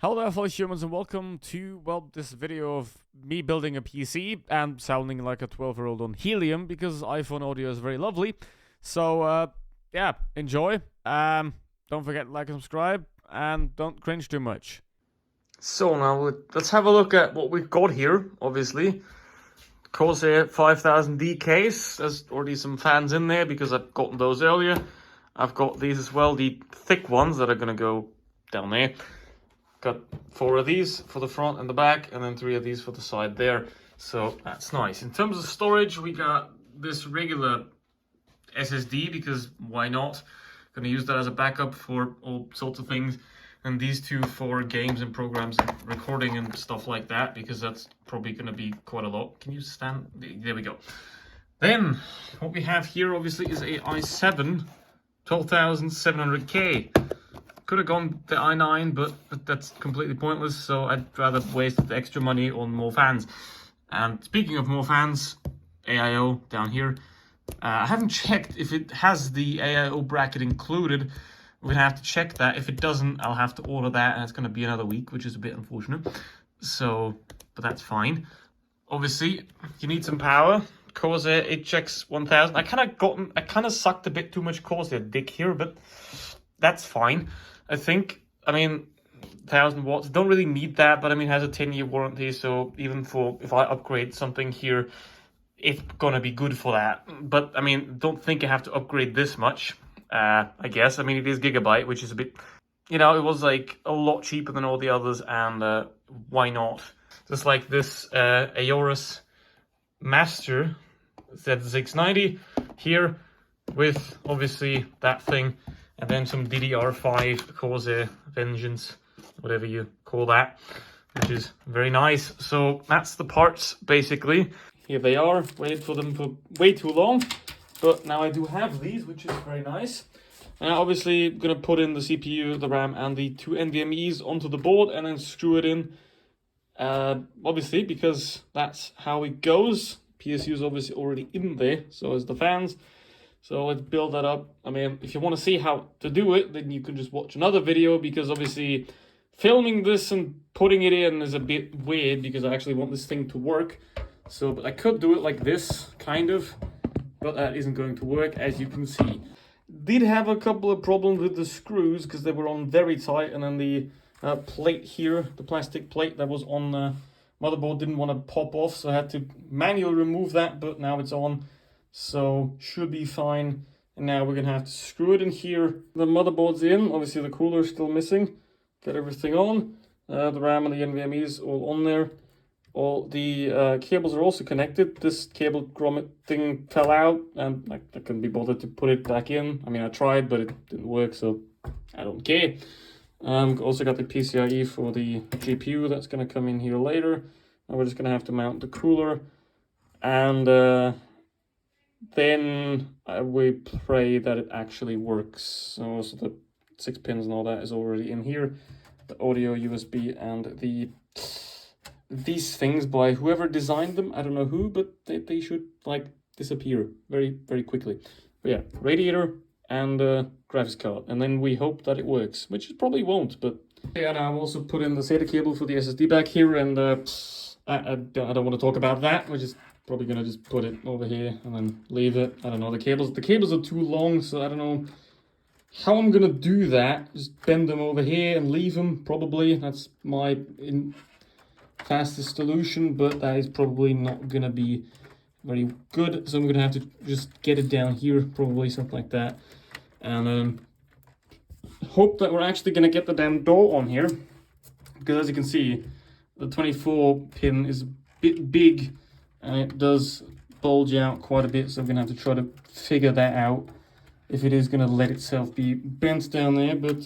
Hello there, fellow humans, and welcome to, well, this video of me building a PC and sounding like a 12-year-old on helium because iPhone audio is very lovely. So, yeah, enjoy. Don't forget to like and subscribe, and don't cringe too much. So now let's have a look at what we've got here, obviously. Corsair 5000D case. There's already some fans in there because I've gotten those earlier. I've got these as well, the thick ones that are going to go down there. Got 4 of these for the front and the back, and then 3 of these for the side there. So that's nice. In terms of storage, we got this regular SSD because why not? Going to use that as a backup for all sorts of things. And these 2 for games and programs and recording and stuff like that, because that's probably going to be quite a lot. Can you stand? There we go. Then what we have here obviously is a i7 12700K. Could have gone the i9, but that's completely pointless, so I'd rather waste the extra money on more fans. And speaking of more fans, AIO down here. I haven't checked if it has the AIO bracket included. We're going to have to check that. If it doesn't, I'll have to order that, and it's going to be another week, which is a bit unfortunate. So, but that's fine. Obviously, you need some power. Corsair HX 1000. I kind of sucked a bit too much Corsair dick here, but that's fine. I mean, 1000 watts. Don't really need that, but I mean, it has a 10-year warranty, so even for if I upgrade something here, it's gonna be good for that. But I mean, don't think I have to upgrade this much. I guess. I mean, it is Gigabyte, which is a bit, it was like a lot cheaper than all the others, and why not? Just like this Aorus Master Z690 here, with obviously that thing, and then some DDR5 Corsair Vengeance, whatever you call that, which is very nice. So that's the parts, basically. Here they are. Waited for them for way too long. But now I do have these, which is very nice. And I'm obviously going to put in the CPU, the RAM, and the 2 NVMEs onto the board and then screw it in. Obviously, because that's how it goes. PSU is obviously already in there, so is the fans. So let's build that up. I mean, if you want to see how to do it, then you can just watch another video, because obviously filming this and putting it in is a bit weird because I actually want this thing to work. So, but I could do it like this, kind of. But that isn't going to work, as you can see. Did have a couple of problems with the screws because they were on very tight, and then the plate here, the plastic plate that was on the motherboard, didn't want to pop off, so I had to manually remove that, but now it's on, so should be fine. And now we're gonna have to screw it in here. The motherboard's in, obviously the cooler's still missing. Get everything on, the RAM and the NVMe's all on there. All the cables are also connected. This cable grommet thing fell out, and I couldn't be bothered to put it back in. I mean, I tried, but it didn't work, so I don't care. Also got the PCIe for the GPU that's going to come in here later. And we're just going to have to mount the cooler. And then we pray that it actually works. So the 6 pins and all that is already in here. The audio, USB, and these things by whoever designed them. I don't know who, but they should like disappear very, very quickly. But yeah, radiator and graphics card, and then we hope that it works, which it probably won't. But yeah, and I've also put in the SATA cable for the SSD back here, and I don't want to talk about that. We're just probably gonna just put it over here and then leave it. I don't know, the cables are too long, so I don't know how I'm gonna do that. Just bend them over here and leave them, probably. That's my fastest solution, but that is probably not gonna be very good, so I'm gonna have to just get it down here, probably something like that, and hope that we're actually gonna get the damn door on here, because as you can see, the 24 pin is a bit big and it does bulge out quite a bit, so I'm gonna have to try to figure that out if it is gonna let itself be bent down there. But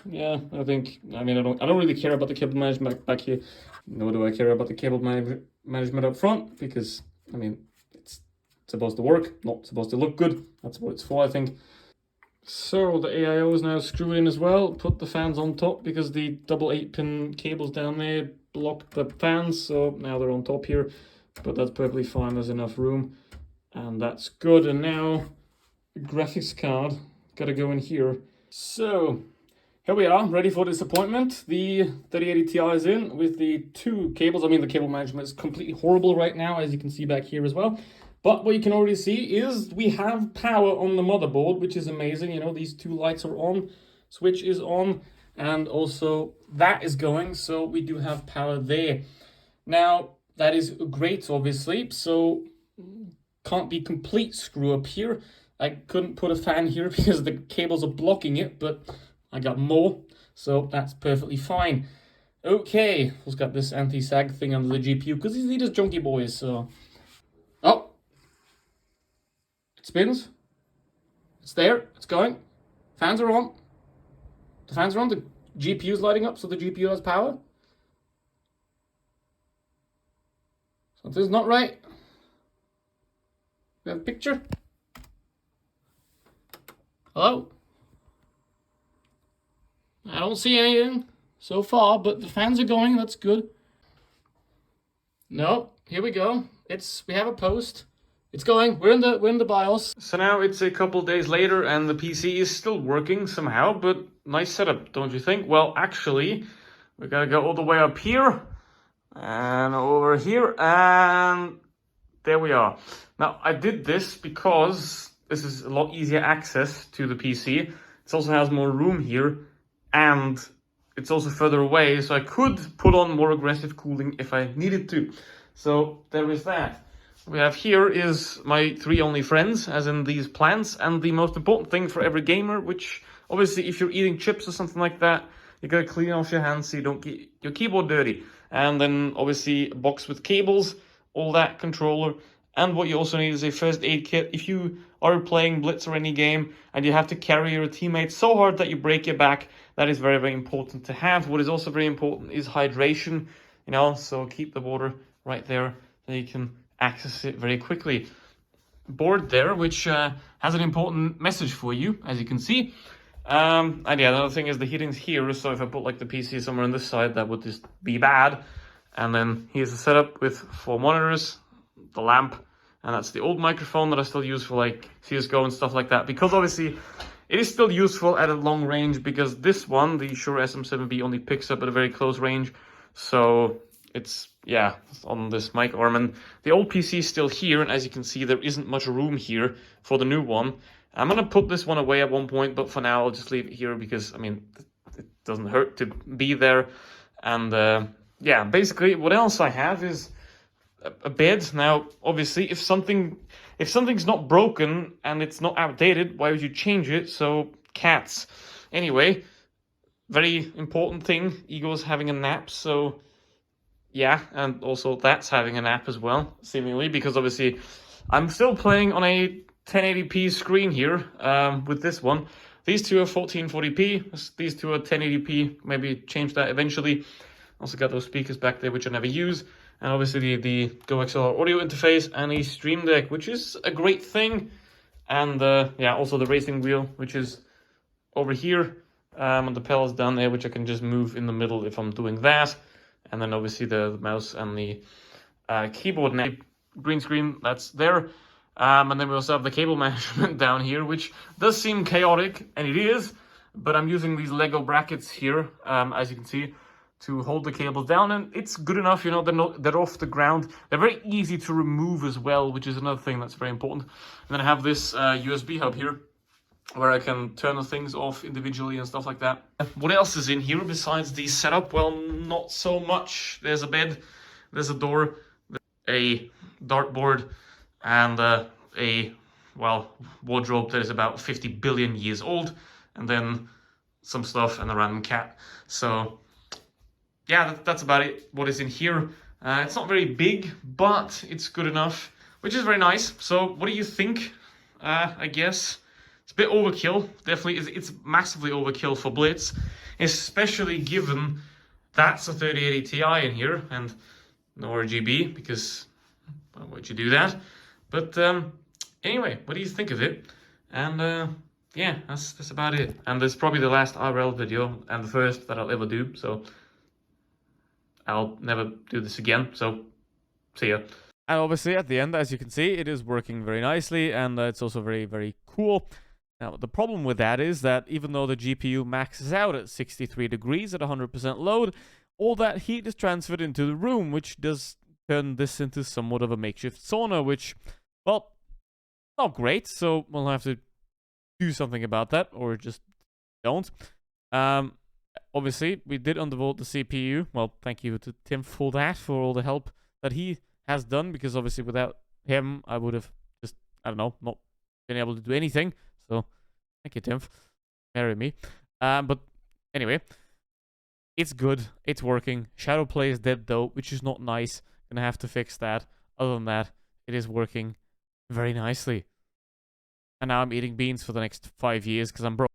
yeah, I don't really care about the cable management back here, nor do I care about the cable management up front, because I mean, it's supposed to work, not supposed to look good. That's what it's for, I think. So the AIO is now screwed in as well. Put the fans on top because the double 8-pin cables down there block the fans, so now they're on top here, but that's perfectly fine. There's enough room, and that's good. And now graphics card gotta go in here. So here we are, ready for disappointment. The 3080 Ti is in with the 2 cables. I mean, the cable management is completely horrible right now, as you can see back here as well. But what you can already see is we have power on the motherboard, which is amazing. You know, these 2 lights are on, switch is on, and also that is going, so we do have power there. Now, that is great, obviously, so can't be complete screw up here. I couldn't put a fan here because the cables are blocking it, but I got more, so that's perfectly fine. Okay, who's got this anti-sag thing under the GPU? Because these are just junky boys, so... Oh! It spins. It's there, it's going. Fans are on. The fans are on, the GPU's lighting up, so the GPU has power. Something's not right. We have a picture. Hello? I don't see anything so far, but the fans are going, that's good. No, here we go. We have a post. It's going. We're in the BIOS. So now it's a couple days later and the PC is still working somehow, but nice setup, don't you think? Well, actually, we gotta go all the way up here and over here, and there we are. Now, I did this because this is a lot easier access to the PC. It also has more room here, and it's also further away, so I could put on more aggressive cooling if I needed to. So there is that. What we have here is my 3 only friends, as in these plants, and the most important thing for every gamer, which obviously if you're eating chips or something like that, you gotta clean off your hands so you don't get your keyboard dirty. And then obviously a box with cables, all that, controller, and what you also need is a first aid kit. If you are playing Blitz or any game and you have to carry your teammate so hard that you break your back, that is very, very important to have. What is also very important is hydration, you know, so keep the water right there so you can access it very quickly. Board there, which has an important message for you, as you can see. And yeah, another thing is the heating's here, so if I put like the PC somewhere on this side, that would just be bad. And then here's the setup with 4 monitors, the lamp, and that's the old microphone that I still use for like CSGO and stuff like that, because obviously it is still useful at a long range, because this one, the Shure SM7B, only picks up at a very close range. So it's, yeah, on this mic arm. And the old PC is still here, and as you can see, there isn't much room here for the new one. I'm gonna put this one away at one point, but for now I'll just leave it here because, I mean, it doesn't hurt to be there. And yeah, basically what else I have is a bed. Now, obviously, if something's not broken and it's not outdated, why would you change it? So, cats. Anyway, very important thing, Ego's having a nap, so yeah, and also that's having a nap as well, seemingly, because obviously I'm still playing on a 1080p screen here with this one. These two are 1440p, these two are 1080p, maybe change that eventually. Also got those speakers back there, which I never use. And obviously the Go XLR audio interface and a Stream Deck, which is a great thing. And yeah, also the racing wheel, which is over here. And the pedals down there, which I can just move in the middle if I'm doing that. And then obviously the mouse and the keyboard now. Green screen, that's there. And then we also have the cable management down here, which does seem chaotic, and it is. But I'm using these Lego brackets here, as you can see, to hold the cables down, and it's good enough, you know, they're off the ground. They're very easy to remove as well, which is another thing that's very important. And then I have this USB hub here, where I can turn the things off individually and stuff like that. What else is in here besides the setup? Well, not so much. There's a bed, there's a door, a dartboard, and a, well, wardrobe that is about 50 billion years old, and then some stuff and a random cat. So yeah, that's about it, what is in here. It's not very big, but it's good enough, which is very nice. So what do you think? I guess it's a bit overkill. Definitely, it's massively overkill for Blitz, especially given that's a 3080 Ti in here and no RGB, because why would you do that? But anyway, what do you think of it? And yeah, that's about it. And this is probably the last IRL video and the first that I'll ever do, so I'll never do this again, so see ya. And obviously at the end, as you can see, it is working very nicely, and it's also very, very cool. Now, the problem with that is that even though the GPU maxes out at 63 degrees at 100% load, all that heat is transferred into the room, which does turn this into somewhat of a makeshift sauna, which, well, not great, so we'll have to do something about that, or just don't. Obviously, we did undervolt the CPU. Well, thank you to Tim for that, for all the help that he has done, because obviously without him, I would have just, I don't know, not been able to do anything. So, thank you, Tim. Marry me. But anyway, it's good. It's working. Shadowplay is dead though, which is not nice. Gonna have to fix that. Other than that, it is working very nicely. And now I'm eating beans for the next 5 years because I'm broke.